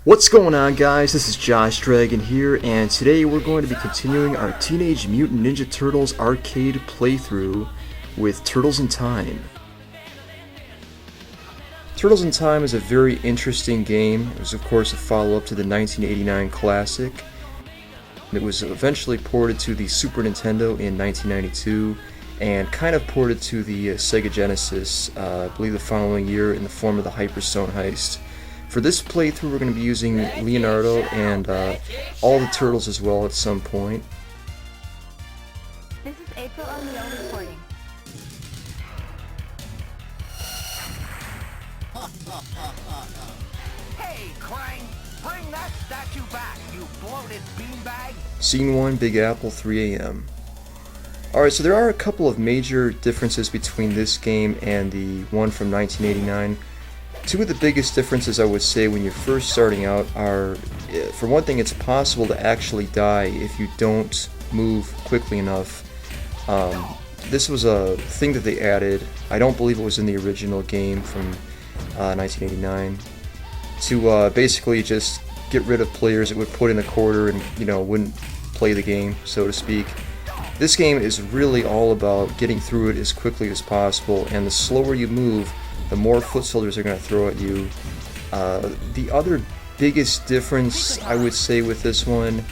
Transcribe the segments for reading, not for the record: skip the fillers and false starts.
What's going on, guys? This is Josh Dragon here, and today we're going to be continuing our Teenage Mutant Ninja Turtles arcade playthrough with Turtles in Time. Turtles in Time is a very interesting game. It was, of course, a follow-up to the 1989 classic. It was eventually ported to the Super Nintendo in 1992 and kind of ported to the Sega Genesis, I believe the following year, in the form of the Hyperstone Heist. For this playthrough, we're going to be using Leonardo and all the Turtles as well at some point. This is April O'Neil reporting. Hey, Krang! Bring that statue back, you bloated beanbag! Scene 1, Big Apple, 3 a.m. Alright, so there are a couple of major differences between this game and the one from 1989. Two of the biggest differences, I would say, when you're first starting out are, for one thing, it's possible to actually die if you don't move quickly enough. This was a thing that they added. I don't believe it was in the original game from 1989, to basically just get rid of players that would put in a quarter and, wouldn't play the game, so to speak. This game is really all about getting through it as quickly as possible, and the slower you move, the more foot soldiers are going to throw at you. The other biggest difference, I would say, with this one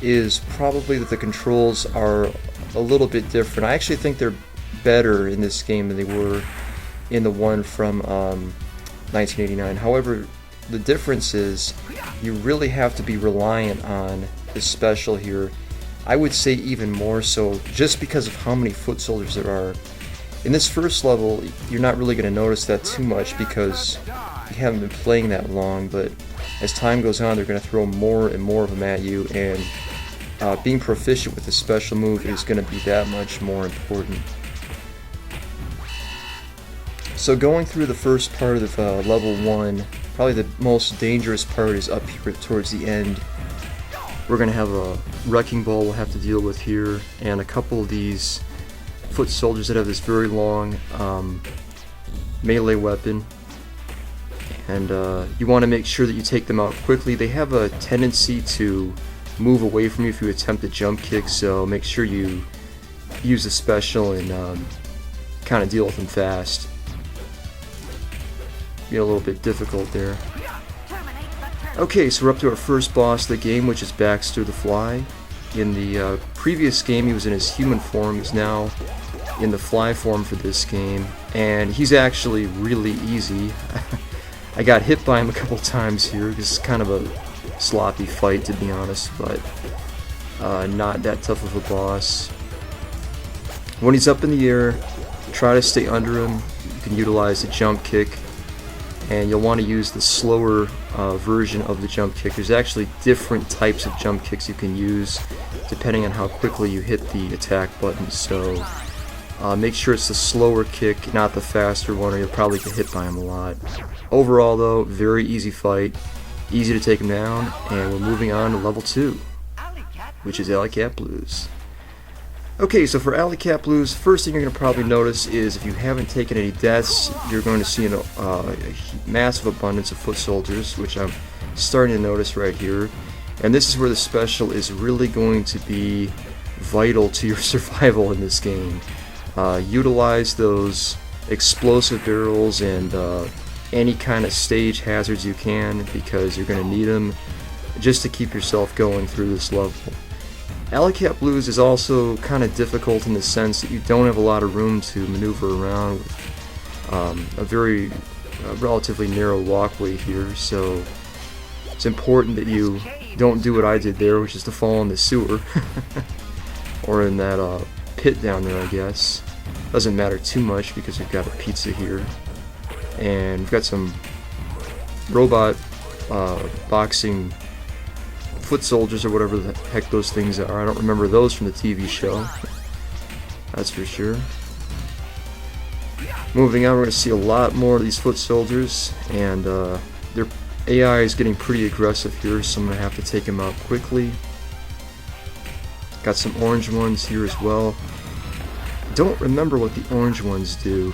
is probably that the controls are a little bit different. I actually think they're better in this game than they were in the one from 1989. However, the difference is you really have to be reliant on the special here. I would say even more so, just because of how many foot soldiers there are. In this first level, you're not really going to notice that too much because you haven't been playing that long, but as time goes on, they're going to throw more and more of them at you, and being proficient with the special move is going to be that much more important. So going through the first part of level 1, probably the most dangerous part is up here towards the end. We're going to have a wrecking ball we'll have to deal with here, and a couple of these foot soldiers that have this very long melee weapon, and you want to make sure that you take them out quickly. They have a tendency to move away from you if you attempt a jump kick, so make sure you use the special and kind of deal with them fast. Get a little bit difficult there. Okay, so we're up to our first boss of the game, which is Baxter the Fly. In the previous game, he was in his human form. He's now in the fly form for this game, and he's actually really easy. I got hit by him a couple times here. It's kind of a sloppy fight, to be honest, but not that tough of a boss. When he's up in the air, try to stay under him. You can utilize the jump kick, and you'll want to use the slower version of the jump kick. There's actually different types of jump kicks you can use depending on how quickly you hit the attack button, so make sure it's the slower kick, not the faster one, or you'll probably get hit by him a lot. Overall, though, very easy fight, easy to take him down, and we're moving on to level 2, which is Alley Cat Blues. Okay, so for Alley Cat Blues, first thing you're going to probably notice is if you haven't taken any deaths, you're going to see a massive abundance of foot soldiers, which I'm starting to notice right here. And this is where the special is really going to be vital to your survival in this game. Utilize those explosive barrels and any kind of stage hazards you can, because you're going to need them just to keep yourself going through this level. Alley Cat Blues is also kind of difficult in the sense that you don't have a lot of room to maneuver around with a very relatively narrow walkway here, so it's important that you don't do what I did there, which is to fall in the sewer or in that pit down there, I guess. Doesn't matter too much because we've got a pizza here, and we've got some robot boxing foot soldiers or whatever the heck those things are. I don't remember those from the TV show, that's for sure. Moving on, we're going to see a lot more of these foot soldiers, and their AI is getting pretty aggressive here, so I'm going to have to take them out quickly. Got some orange ones here as well. Don't remember what the orange ones do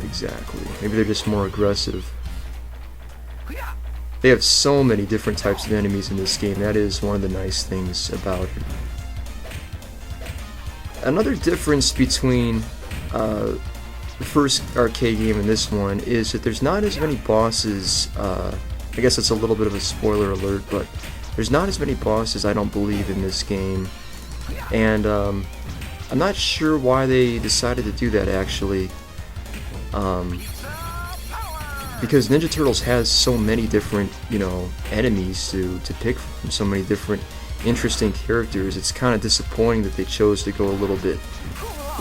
exactly. Maybe they're just more aggressive. They have so many different types of enemies in this game. That is one of the nice things about it. Another difference between the first arcade game and this one is that there's not as many bosses. I guess it's a little bit of a spoiler alert, but there's not as many bosses, I don't believe, in this game. And I'm not sure why they decided to do that, actually. Because Ninja Turtles has so many different, enemies to pick from, so many different interesting characters. It's kind of disappointing that they chose to go a little bit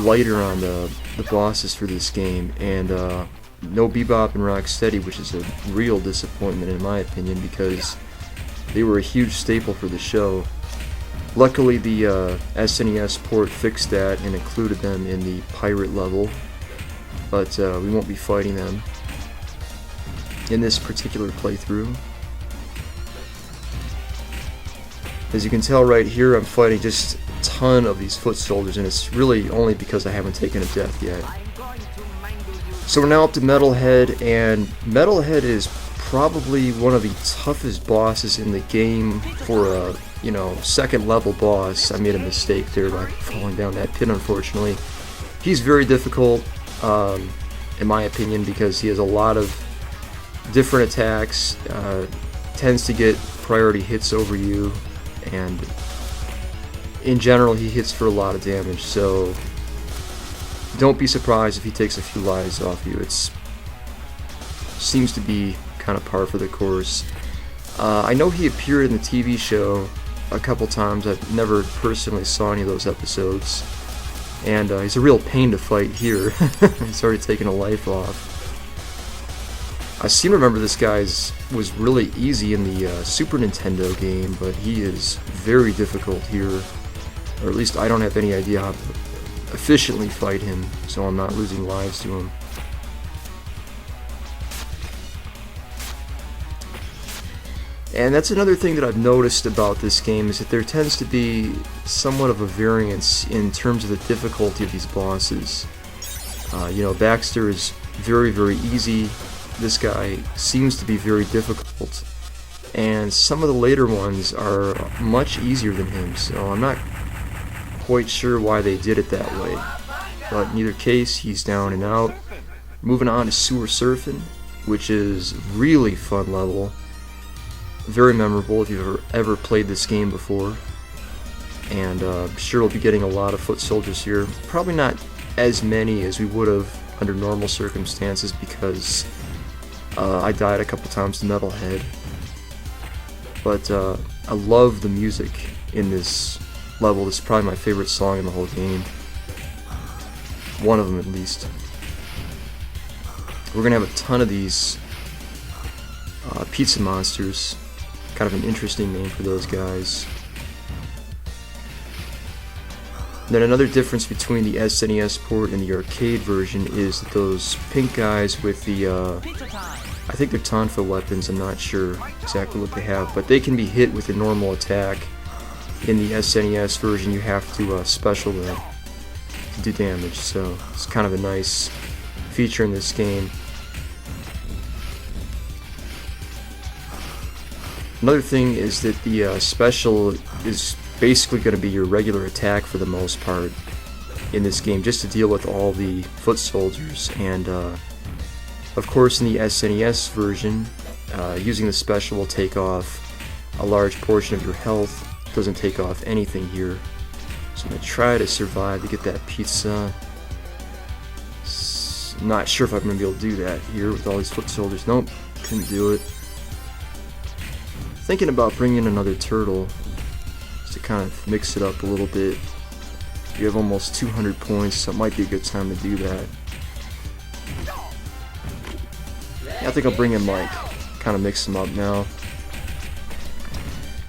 lighter on the bosses for this game, and no Bebop and Rocksteady, which is a real disappointment in my opinion, because they were a huge staple for the show. Luckily, the SNES port fixed that and included them in the pirate level, but we won't be fighting them in this particular playthrough. As you can tell right here, I'm fighting just a ton of these foot soldiers, and it's really only because I haven't taken a death yet. So we're now up to Metalhead, and Metalhead is probably one of the toughest bosses in the game for a, second level boss. I made a mistake there by falling down that pit, unfortunately. He's very difficult, in my opinion, because he has a lot of different attacks, tends to get priority hits over you, and in general he hits for a lot of damage, so don't be surprised if he takes a few lives off you. It seems to be kind of par for the course. I know he appeared in the TV show a couple times. I've never personally saw any of those episodes, and he's a real pain to fight here. He's already taken a life off. I seem to remember this guy was really easy in the Super Nintendo game, but he is very difficult here, or at least I don't have any idea how to efficiently fight him, so I'm not losing lives to him. And that's another thing that I've noticed about this game, is that there tends to be somewhat of a variance in terms of the difficulty of these bosses. Baxter is very, very easy. This guy seems to be very difficult, and some of the later ones are much easier than him, so I'm not quite sure why they did it that way. But in either case, he's down and out. Moving on to Sewer Surfing, which is really fun level. Very memorable if you've ever played this game before. And I'm sure we'll be getting a lot of foot soldiers here. Probably not as many as we would have under normal circumstances, because I died a couple times to Metalhead. But I love the music in this level. This is probably my favorite song in the whole game. One of them at least. We're going to have a ton of these pizza monsters. Kind of an interesting name for those guys. Then another difference between the SNES port and the arcade version is that those pink guys with the, I think they're Tonfa weapons, I'm not sure exactly what they have, but they can be hit with a normal attack. In the SNES version you have to special them to do damage, so it's kind of a nice feature in this game. Another thing is that the special is basically going to be your regular attack for the most part in this game, just to deal with all the foot soldiers. And of course in the SNES version, using the special will take off a large portion of your health. It doesn't take off anything here. So I'm going to try to survive to get that pizza. Not sure if I'm going to be able to do that here with all these foot soldiers. Nope, couldn't do it. Thinking about bringing another turtle to kind of mix it up a little bit. You have almost 200 points, so it might be a good time to do that. Yeah, I think I'll bring in Mike, kind of mix him up now.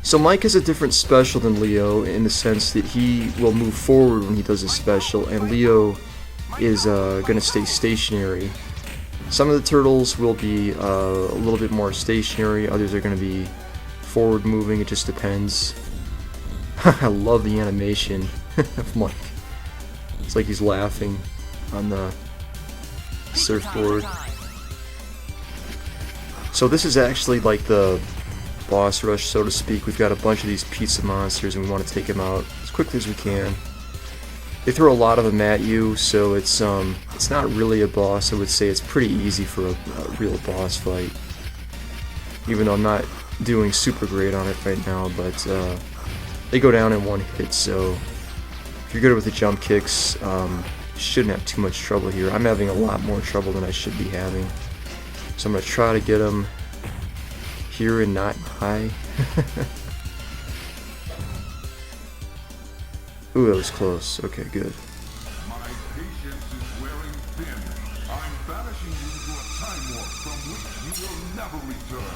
So Mike has a different special than Leo in the sense that he will move forward when he does his special, and Leo is going to stay stationary. Some of the turtles will be a little bit more stationary, others are going to be forward moving, it just depends. I love the animation of Mike. It's like he's laughing on the surfboard. So this is actually like the boss rush, so to speak. We've got a bunch of these pizza monsters and we want to take them out as quickly as we can. They throw a lot of them at you, so it's not really a boss. I would say it's pretty easy for a real boss fight. Even though I'm not doing super great on it right now, but they go down in one hit, so if you're good with the jump kicks, you shouldn't have too much trouble here. I'm having a lot more trouble than I should be having. So I'm going to try to get them here and not high. Ooh, that was close. Okay, good. My patience is wearing thin. I'm banishing you to a time warp from which you will never return.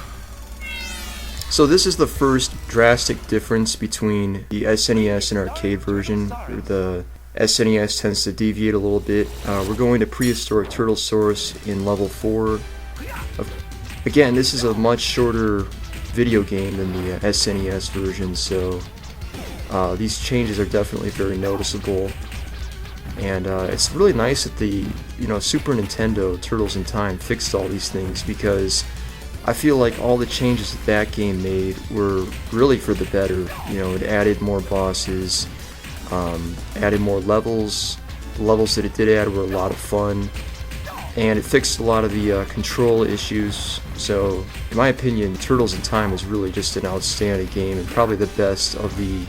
So this is the first drastic difference between the SNES and arcade version. The SNES tends to deviate a little bit. We're going to Prehistoric Turtlesaurus in level 4. Again, this is a much shorter video game than the SNES version, so these changes are definitely very noticeable. And it's really nice that the Super Nintendo Turtles in Time fixed all these things, because I feel like all the changes that game made were really for the better. It added more bosses, added more levels. The levels that it did add were a lot of fun, and it fixed a lot of the control issues. So, in my opinion, Turtles in Time is really just an outstanding game, and probably the best of the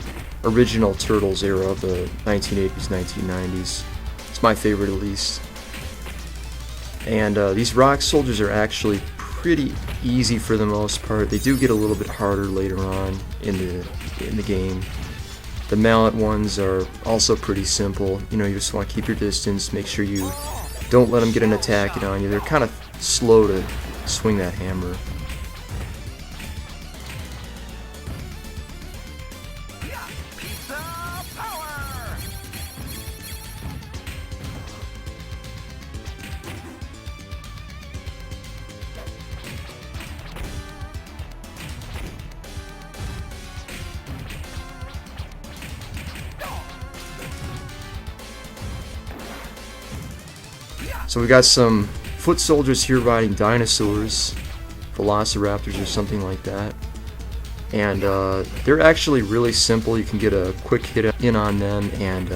original Turtles era of the 1980s, 1990s. It's my favorite, at least. And these rock soldiers are actually pretty easy for the most part. They do get a little bit harder later on in the game. The mallet ones are also pretty simple. You just want to keep your distance, make sure you don't let them get an attack on you. They're kind of slow to swing that hammer. Pizza power! So we got some foot soldiers here riding dinosaurs, velociraptors or something like that. And they're actually really simple. You can get a quick hit in on them, and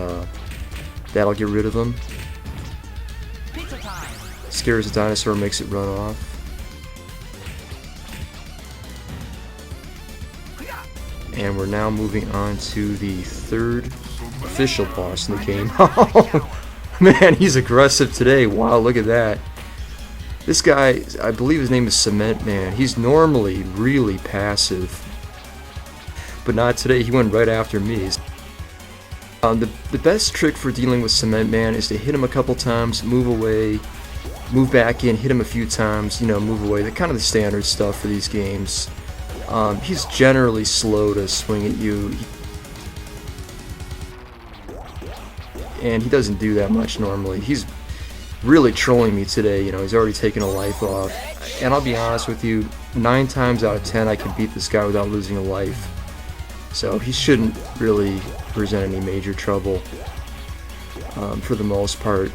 that'll get rid of them. Pizza time! Scares the dinosaur, makes it run off. And we're now moving on to the third official boss in the game. Man, he's aggressive today. Wow, look at that. This guy, I believe his name is Cement Man. He's normally really passive, but not today. He went right after me. The best trick for dealing with Cement Man is to hit him a couple times, move away, move back in, hit him a few times, move away. They're kind of the standard stuff for these games. He's generally slow to swing at you. And he doesn't do that much normally. He's really trolling me today. He's already taken a life off. And I'll be honest with you, 9 times out of 10 I can beat this guy without losing a life. So he shouldn't really present any major trouble for the most part.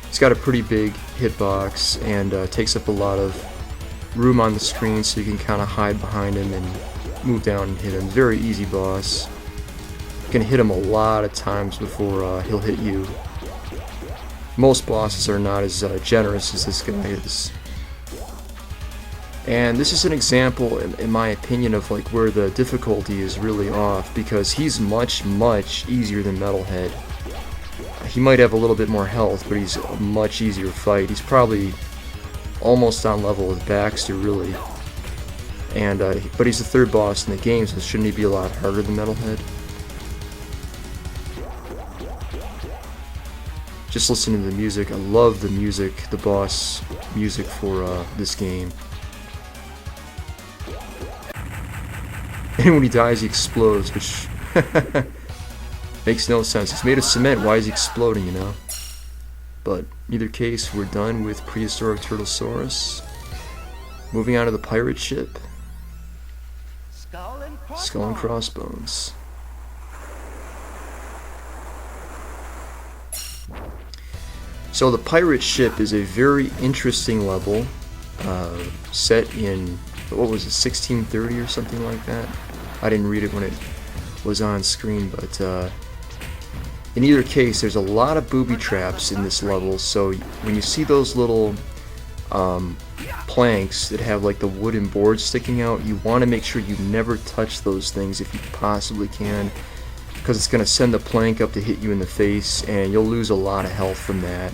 He's got a pretty big hitbox and takes up a lot of room on the screen, so you can kind of hide behind him and move down and hit him. Very easy boss. You can hit him a lot of times before he'll hit you. Most bosses are not as generous as this guy is. And this is an example, in my opinion, of like where the difficulty is really off, because he's much easier than Metalhead. He might have a little bit more health, but he's a much easier fight. He's probably almost on level with Baxter, really. And but he's the third boss in the game, so shouldn't he be a lot harder than Metalhead? Just listen to the music. I love the music, the boss music for this game. And when he dies, he explodes, which makes no sense. It's made of cement. Why is he exploding, But in either case, we're done with Prehistoric Turtlesaurus. Moving on to the pirate ship. Skull Skull and Crossbones. So the pirate ship is a very interesting level. set in, what was it, 1630 or something like that. I didn't read it when it was on screen, but in either case, there's a lot of booby traps in this level, so when you see those little planks that have like the wooden boards sticking out, you want to make sure you never touch those things if you possibly can, because it's going to send the plank up to hit you in the face, and you'll lose a lot of health from that.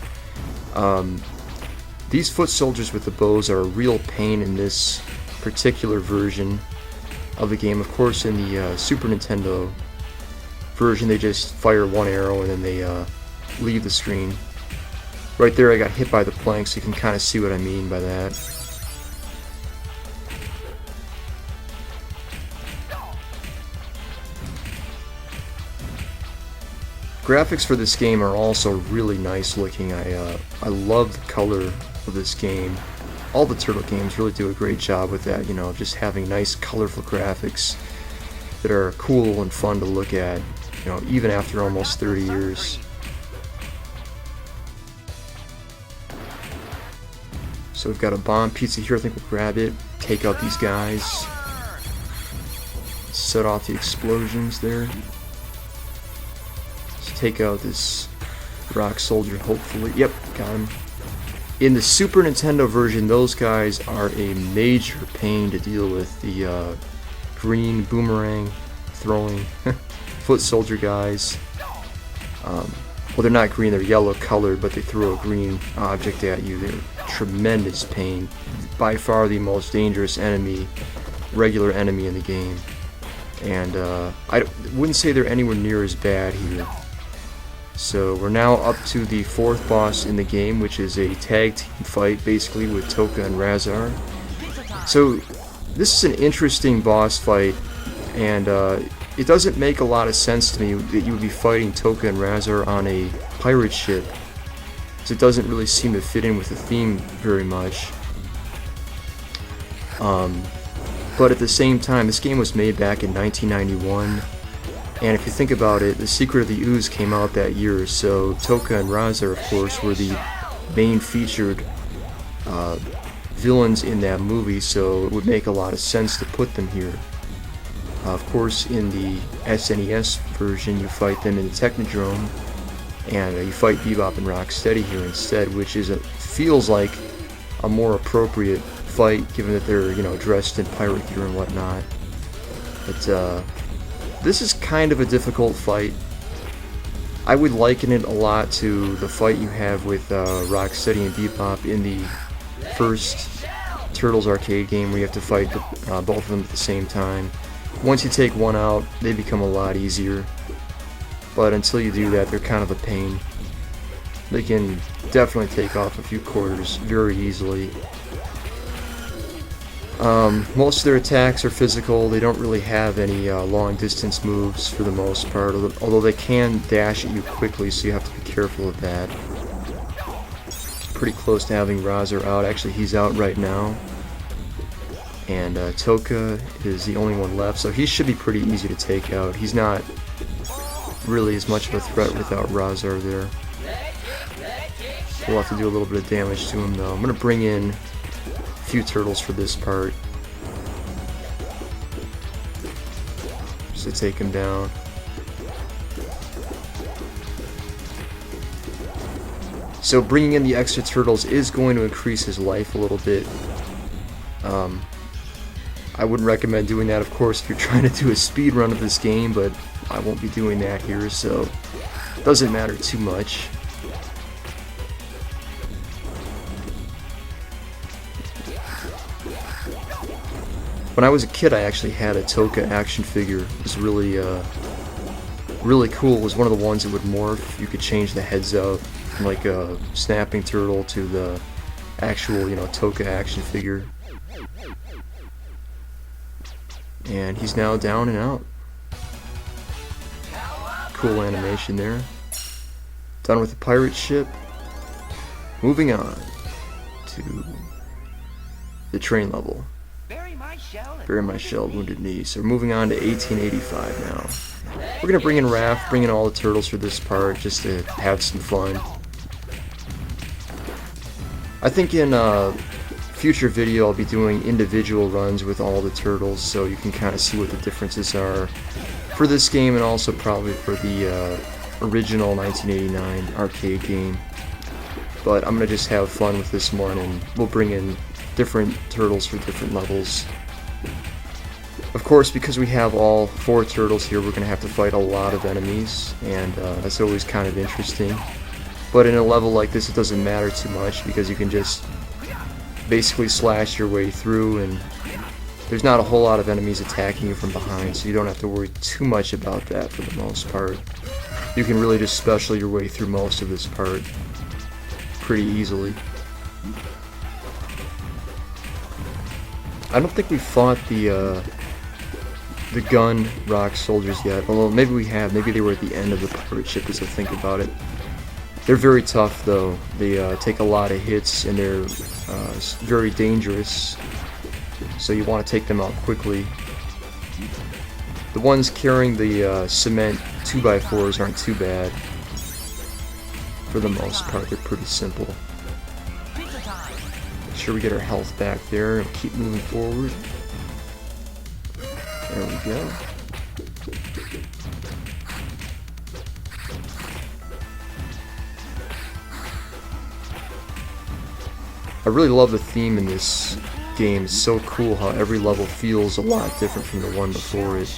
These foot soldiers with the bows are a real pain in this particular version of the game. Of course, in the Super Nintendo version, they just fire one arrow and then they leave the screen. Right there I got hit by the plank, so you can kind of see what I mean by that. Graphics for this game are also really nice looking. I love the color of this game. All the Turtle games really do a great job with that, you know, just having nice colorful graphics that are cool and fun to look at, you know, even after almost 30 years. So we've got a bomb pizza here. I think we'll grab it, take out these guys, set off the explosions there. Let's take out this rock soldier, hopefully. Yep, got him. In the Super Nintendo version, those guys are a major pain to deal with. The green boomerang throwing foot soldier guys. Well, they're not green, they're yellow colored, but they throw a green object at you. They're tremendous pain. By far the most dangerous enemy, regular enemy in the game. And I wouldn't say they're anywhere near as bad here. So we're now up to the fourth boss in the game, which is a tag team fight basically with Toka and Razar. So this is an interesting boss fight, and it doesn't make a lot of sense to me that you would be fighting Toka and Razar on a pirate ship, because it doesn't really seem to fit in with the theme very much. But at the same time, this game was made back in 1991. And if you think about it, The Secret of the Ooze came out that year, so Toka and Razar, of course, were the main featured villains in that movie, so it would make a lot of sense to put them here. Of course, in the SNES version, you fight them in the Technodrome, and you fight Bebop and Rocksteady here instead, which feels like a more appropriate fight, given that they're, you know, dressed in pirate gear and whatnot. But this is kind of a difficult fight. I would liken it a lot to the fight you have with Rocksteady and Bebop in the first Turtles arcade game, where you have to fight both of them at the same time. Once you take one out, they become a lot easier. But until you do that, they're kind of a pain. They can definitely take off a few quarters very easily. Most of their attacks are physical. They don't really have any long distance moves for the most part, although they can dash at you quickly, so you have to be careful of that. Pretty close to having Razar out. Actually, he's out right now. And Toka is the only one left, so he should be pretty easy to take out. He's not really as much of a threat without Razar there. We'll have to do a little bit of damage to him though. I'm going to bring in a few turtles for this part, just to take him down. So bringing in the extra turtles is going to increase his life a little bit. I wouldn't recommend doing that, of course, if you're trying to do a speed run of this game, but I won't be doing that here, so it doesn't matter too much. When I was a kid, I actually had a Toka action figure. It was really cool. It was one of the ones that would morph. You could change the heads out from like a snapping turtle to the actual, you know, Toka action figure. And he's now down and out. Cool animation there. Done with the pirate ship. Moving on to the train level. Bury my shell, wounded knee. So we're moving on to 1885 now. We're going to bring in Raph, bring in all the turtles for this part, just to have some fun. I think in future video I'll be doing individual runs with all the turtles, so you can kind of see what the differences are for this game and also probably for the original 1989 arcade game. But I'm going to just have fun with this one, and we'll bring in different turtles for different levels. Of course, because we have all 4 turtles here, we're going to have to fight a lot of enemies, and that's always kind of interesting. But in a level like this, it doesn't matter too much, because you can just basically slash your way through, and there's not a whole lot of enemies attacking you from behind, so you don't have to worry too much about that for the most part. You can really just special your way through most of this part pretty easily. I don't think we fought the gun rock soldiers yet, although maybe we have. Maybe they were at the end of the pirate ship as I think about it. They're very tough though. They take a lot of hits, and they're very dangerous, so you want to take them out quickly. The ones carrying the cement 2x4s aren't too bad. For the most part, they're pretty simple. Make sure we get our health back there and keep moving forward. There we go. I really love the theme in this game. It's so cool how every level feels a lot different from the one before it.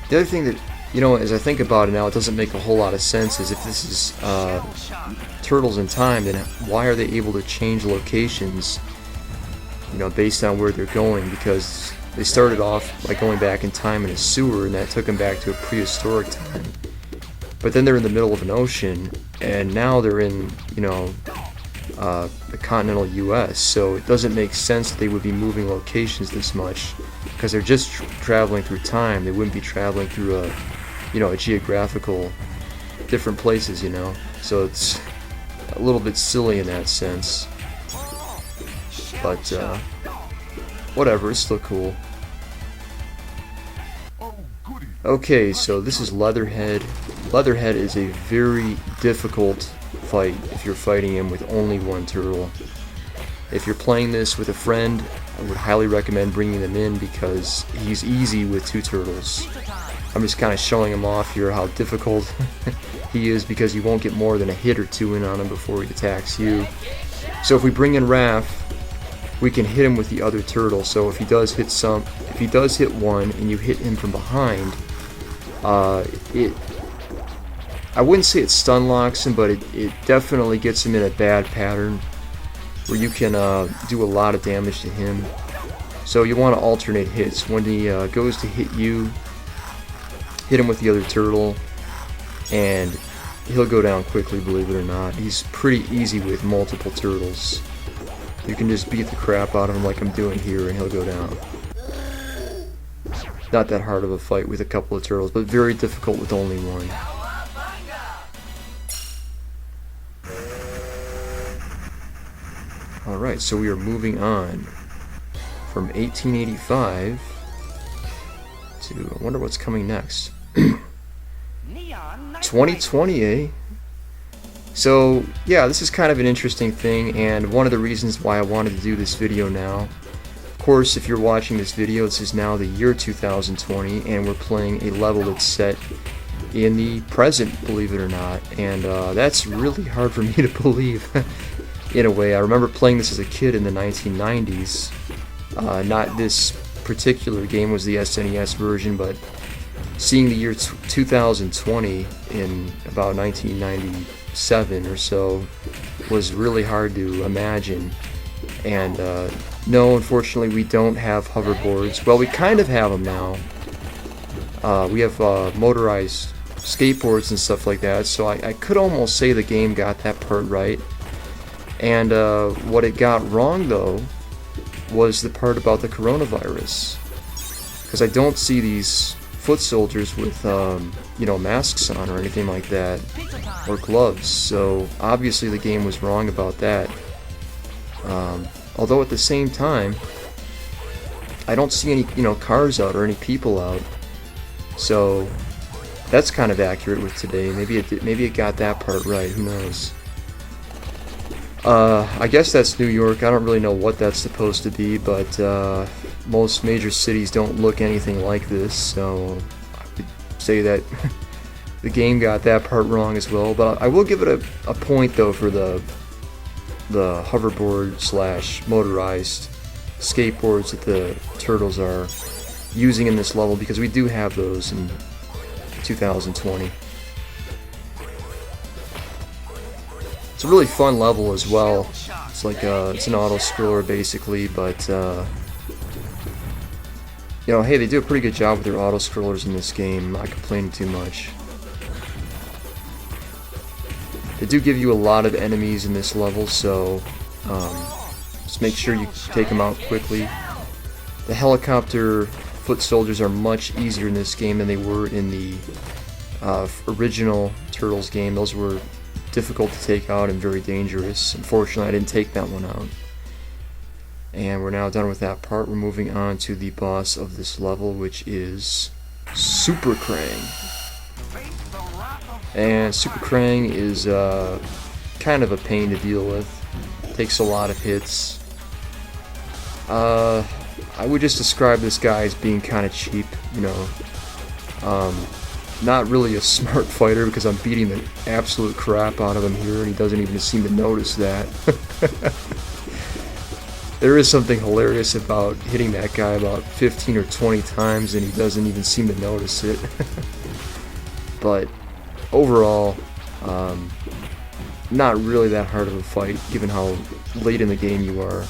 The other thing that, you know, as I think about it now, it doesn't make a whole lot of sense, is if this is Turtles in Time, then why are they able to change locations, you know, based on where they're going? Because they started off by going back in time in a sewer, and that took them back to a prehistoric time. But then they're in the middle of an ocean, and now they're in, you know, the continental US, so it doesn't make sense that they would be moving locations this much, because they're just traveling through time. They wouldn't be traveling through a, you know, a geographical different places, you know. So it's a little bit silly in that sense. But whatever, it's still cool. Okay, so this is Leatherhead. Leatherhead is a very difficult fight if you're fighting him with only one turtle. If you're playing this with a friend, I would highly recommend bringing them in because he's easy with 2 turtles. I'm just kind of showing him off here how difficult he is, because you won't get more than a hit or 2 in on him before he attacks you. So if we bring in Raph, we can hit him with the other turtle. So if he does hit one and you hit him from behind, I wouldn't say it stun locks him, but it definitely gets him in a bad pattern where you can do a lot of damage to him. So you want to alternate hits. When he goes to hit you, hit him with the other turtle, and he'll go down quickly, believe it or not. He's pretty easy with multiple turtles. You can just beat the crap out of him like I'm doing here, and he'll go down. Not that hard of a fight with a couple of turtles, but very difficult with only one. Alright, so we are moving on from 1885 to, I wonder what's coming next. 2020, eh? So, yeah, this is kind of an interesting thing, and one of the reasons why I wanted to do this video now. Of course, if you're watching this video, this is now the year 2020, and we're playing a level that's set in the present, believe it or not, and that's really hard for me to believe. In a way, I remember playing this as a kid in the 1990s. Not this particular game was the SNES version, but seeing the year 2020 in about 1997 or so was really hard to imagine. And no, unfortunately, we don't have hoverboards. Well, we kind of have them now. We have motorized skateboards and stuff like that, so I could almost say the game got that part right. And what it got wrong, though, was the part about the coronavirus. Because I don't see these foot soldiers with, you know, masks on or anything like that, or gloves. So obviously the game was wrong about that. Although at the same time, I don't see any, you know, cars out or any people out. So that's kind of accurate with today. Maybe it got that part right. Who knows? I guess that's New York. I don't really know what that's supposed to be, but most major cities don't look anything like this, so I would say that the game got that part wrong as well. But I will give it a point though for the hoverboard / motorized skateboards that the Turtles are using in this level, because we do have those in 2020. It's a really fun level as well. It's like it's an auto scroller basically, but you know, hey, they do a pretty good job with their auto scrollers in this game. I'm not complaining too much. They do give you a lot of enemies in this level, so just make sure you take them out quickly. The helicopter foot soldiers are much easier in this game than they were in the original Turtles game. Those were difficult to take out and very dangerous. Unfortunately, I didn't take that one out. And we're now done with that part. We're moving on to the boss of this level, which is Super Krang. And Super Krang is kind of a pain to deal with. Takes a lot of hits. I would just describe this guy as being kind of cheap, you know. Not really a smart fighter, because I'm beating the absolute crap out of him here, and he doesn't even seem to notice that. There is something hilarious about hitting that guy about 15 or 20 times, and he doesn't even seem to notice it. But overall, not really that hard of a fight, given how late in the game you are.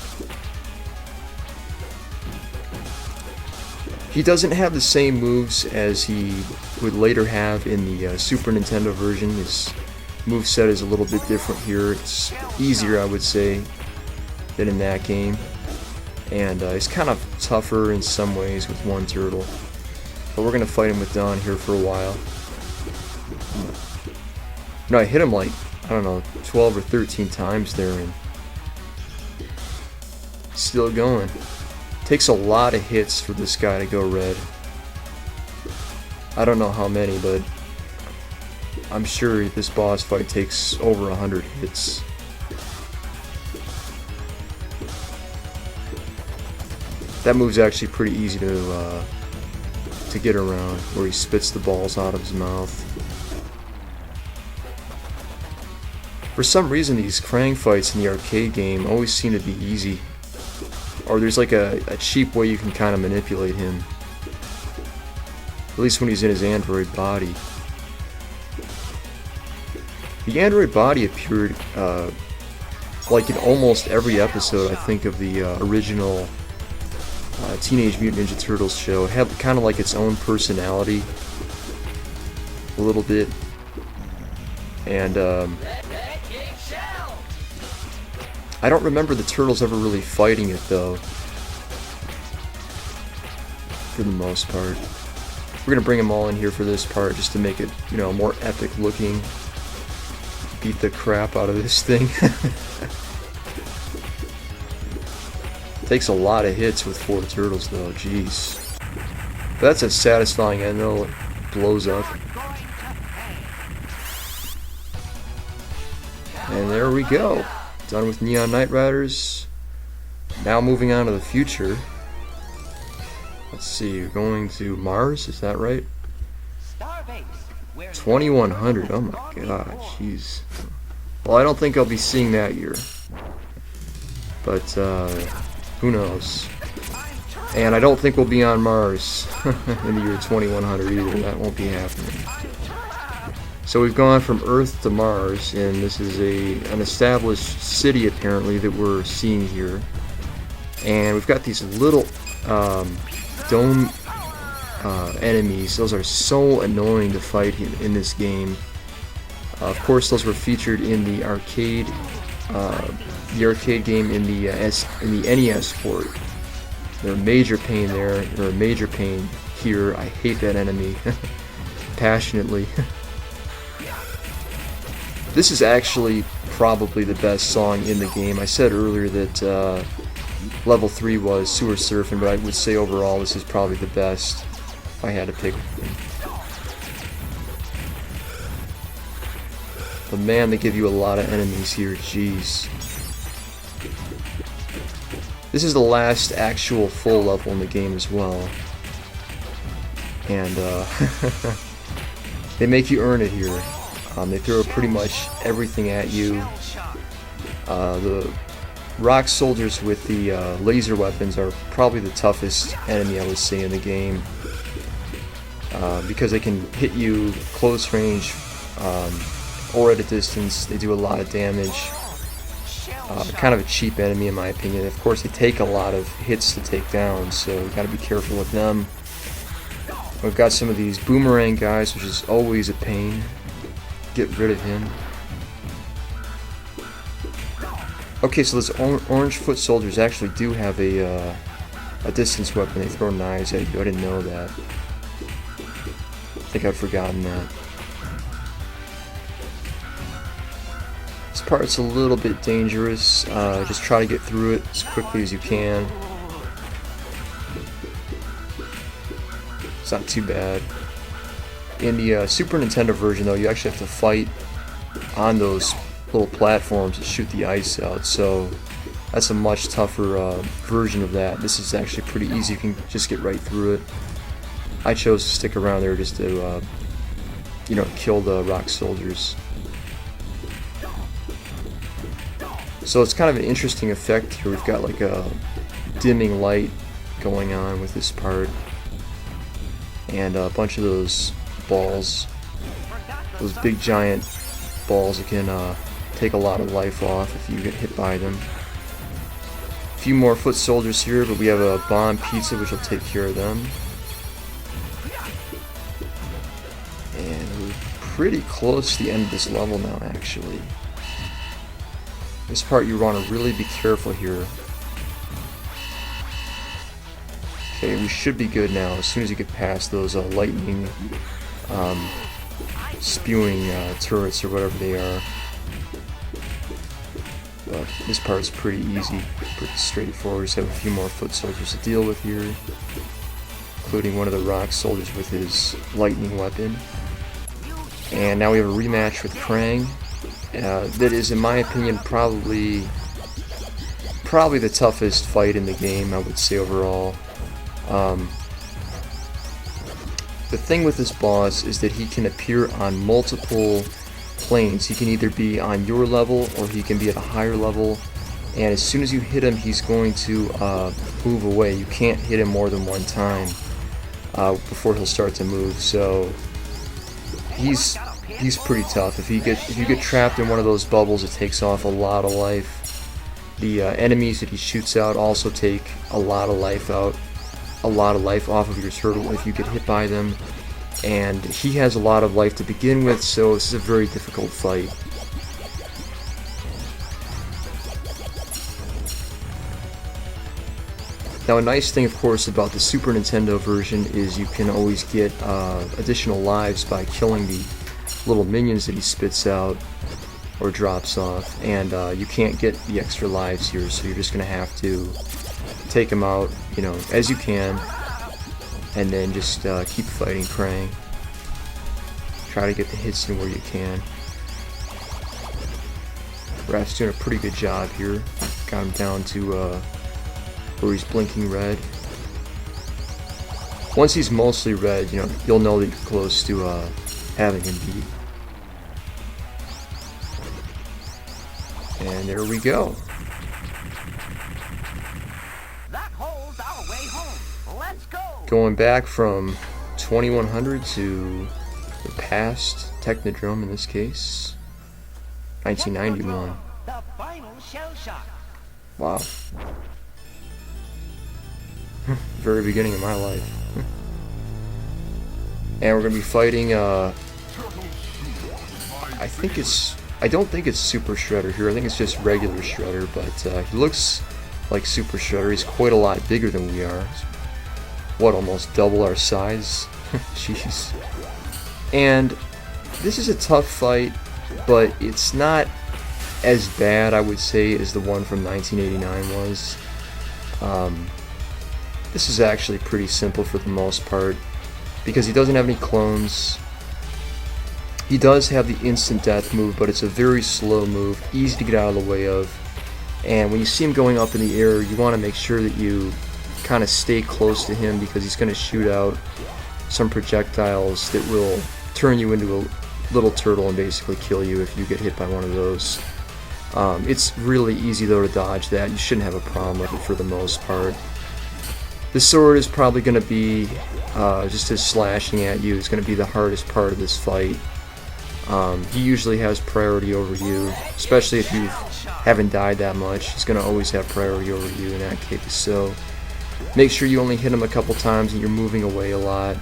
He doesn't have the same moves as he would later have in the Super Nintendo version. His moveset is a little bit different here. It's easier, I would say, than in that game. And he's kind of tougher in some ways with one turtle. But we're going to fight him with Dawn here for a while. No, I hit him like, I don't know, 12 or 13 times there, and still going. Takes a lot of hits for this guy to go red. I don't know how many, but I'm sure this boss fight takes over 100 hits. That move's actually pretty easy to get around, where he spits the balls out of his mouth. For some reason, these Krang fights in the arcade game always seem to be easy. Or there's like a cheap way you can kind of manipulate him. At least when he's in his android body. The android body appeared like in almost every episode, I think, of the original Teenage Mutant Ninja Turtles show. It had kind of like its own personality. A little bit. And I don't remember the Turtles ever really fighting it, though, for the most part. We're gonna bring them all in here for this part, just to make it, you know, more epic looking. Beat the crap out of this thing. Takes a lot of hits with 4 turtles, though, jeez. But that's a satisfying end, though. It blows up. And there we go. Done with Neon Knight Riders. Now moving on to the future. Let's see, you're going to Mars, is that right? 2100, oh my god, jeez. Well, I don't think I'll be seeing that year. But, who knows. And I don't think we'll be on Mars in the year 2100 either, that won't be happening. So we've gone from Earth to Mars, and this is an established city apparently that we're seeing here. And we've got these little dome enemies. Those are so annoying to fight in this game. Of course, those were featured in the arcade game in the NES port. They're a major pain there. They're a major pain here. I hate that enemy passionately. This is actually probably the best song in the game. I said earlier that level 3 was Sewer Surfing, but I would say overall this is probably the best if I had to pick one. But man, they give you a lot of enemies here, jeez. This is the last actual full level in the game as well. And they make you earn it here. They throw pretty much everything at you. The rock soldiers with the laser weapons are probably the toughest enemy, I would say, in the game. Because they can hit you close range or at a distance. They do a lot of damage. Kind of a cheap enemy in my opinion. Of course, they take a lot of hits to take down, so you gotta be careful with them. We've got some of these boomerang guys, which is always a pain. Get rid of him. Okay, so those orange foot soldiers actually do have a distance weapon. They throw knives at you. I didn't know that. I think I'd forgotten that. This part's a little bit dangerous. Just try to get through it as quickly as you can. It's not too bad. In the Super Nintendo version, though, you actually have to fight on those little platforms to shoot the ice out, so that's a much tougher version of that. This is actually pretty easy. You can just get right through it. I chose to stick around there just to, you know, kill the rock soldiers. So it's kind of an interesting effect here. We've got like a dimming light going on with this part, and a bunch of those balls, those big giant balls that can take a lot of life off if you get hit by them. A few more foot soldiers here, but we have a bomb pizza which will take care of them. And we're pretty close to the end of this level now, actually. This part you want to really be careful here. Okay, we should be good now as soon as you get past those lightning spewing turrets or whatever they are. But this part's pretty easy, pretty straightforward. Just have a few more foot soldiers to deal with here, including one of the rock soldiers with his lightning weapon. And now we have a rematch with Krang. That is, in my opinion, probably the toughest fight in the game, I would say, overall. The thing with this boss is that he can appear on multiple planes. He can either be on your level or he can be at a higher level, and as soon as you hit him, he's going to move away. You can't hit him more than one time before he'll start to move. So he's pretty tough. If you get trapped in one of those bubbles, it takes off a lot of life. The enemies that he shoots out also take a lot of life off of your turtle if you get hit by them. And he has a lot of life to begin with, so this is a very difficult fight. Now, a nice thing, of course, about the Super Nintendo version is you can always get additional lives by killing the little minions that he spits out or drops off, and you can't get the extra lives here, so you're just going to have to take them out, you know, as you can, and then just keep fighting Krang. Try to get the hits in where you can. Raph's doing a pretty good job here. Got him down to where he's blinking red. Once he's mostly red, you know, you'll know that you're close to having him beat. And there we go. That holds our way home. Let's go. Going back from 2100 to the past, Technodrome in this case, 1991. The final shell shock. Wow. Very beginning of my life. And we're going to be fighting, I don't think it's Super Shredder here. I think it's just regular Shredder, but he looks like Super Shredder. He's quite a lot bigger than we are. What, almost double our size? Jeez. And this is a tough fight, but it's not as bad, I would say, as the one from 1989 was. This is actually pretty simple for the most part, because he doesn't have any clones. He does have the instant death move, but it's a very slow move, easy to get out of the way of. And when you see him going up in the air, you want to make sure that you kind of stay close to him, because he's going to shoot out some projectiles that will turn you into a little turtle and basically kill you if you get hit by one of those. It's really easy though to dodge that. You shouldn't have a problem with it for the most part. The sword is probably going to be, just his slashing at you is going to be the hardest part of this fight. He usually has priority over you, especially if you haven't died that much. He's going to always have priority over you in that case, so make sure you only hit him a couple times and you're moving away a lot.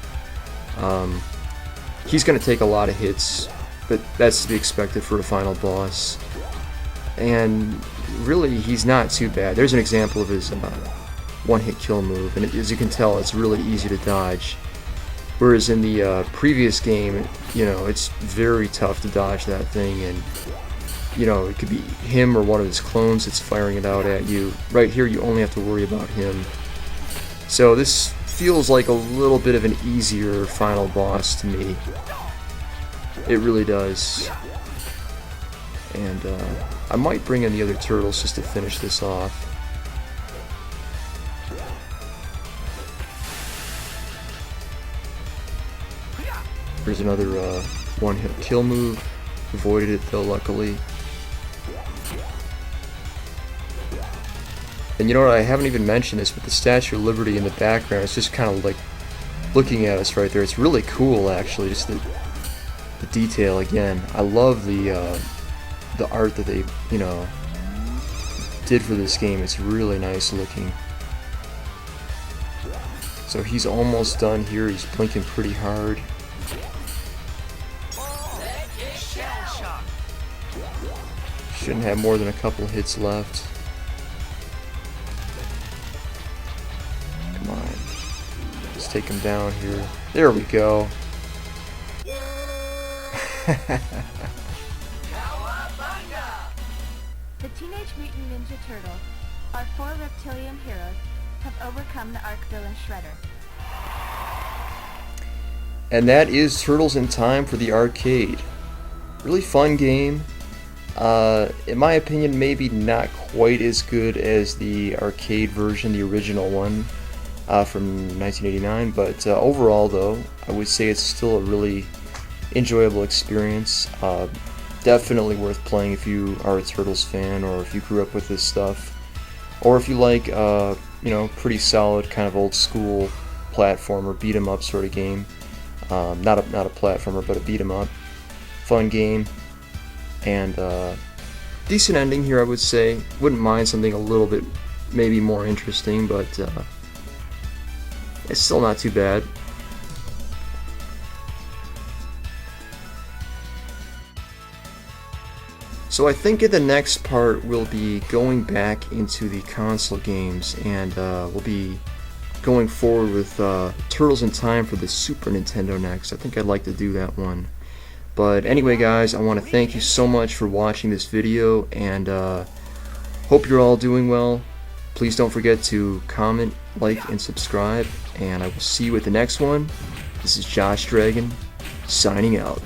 He's going to take a lot of hits, but that's to be expected for a final boss. And really, he's not too bad. There's an example of his one-hit kill move, and as you can tell, it's really easy to dodge. Whereas in the previous game, you know, it's very tough to dodge that thing, and you know, it could be him or one of his clones that's firing it out at you. Right here, you only have to worry about him. So this feels like a little bit of an easier final boss to me. It really does. And I might bring in the other turtles just to finish this off. There's another one-hit kill move. Avoided it though, luckily. And you know what, I haven't even mentioned this, but the Statue of Liberty in the background is just kind of like looking at us right there. It's really cool, actually, just the detail again. I love the art that they, you know, did for this game. It's really nice looking. So he's almost done here. He's blinking pretty hard. Shouldn't have more than a couple hits left. Come on. Let's take him down here. There we go. The Teenage Mutant Ninja Turtles, our 4 reptilian heroes, have overcome the Arc villain Shredder. And that is Turtles in Time for the arcade. Really fun game. In my opinion, maybe not quite as good as the arcade version, the original one from 1989, but overall though, I would say it's still a really enjoyable experience. Definitely worth playing if you are a Turtles fan, or if you grew up with this stuff, or if you like you know, pretty solid kind of old school platformer, beat 'em up sort of game. Not a platformer, but a beat 'em up. Fun game. And decent ending here, I would say. Wouldn't mind something a little bit maybe more interesting, but it's still not too bad. So I think in the next part we'll be going back into the console games, and we'll be going forward with Turtles in Time for the Super Nintendo next. I think I'd like to do that one. But anyway guys, I want to thank you so much for watching this video, and hope you're all doing well. Please don't forget to comment, like, and subscribe, and I will see you at the next one. This is Josh Dragon, signing out.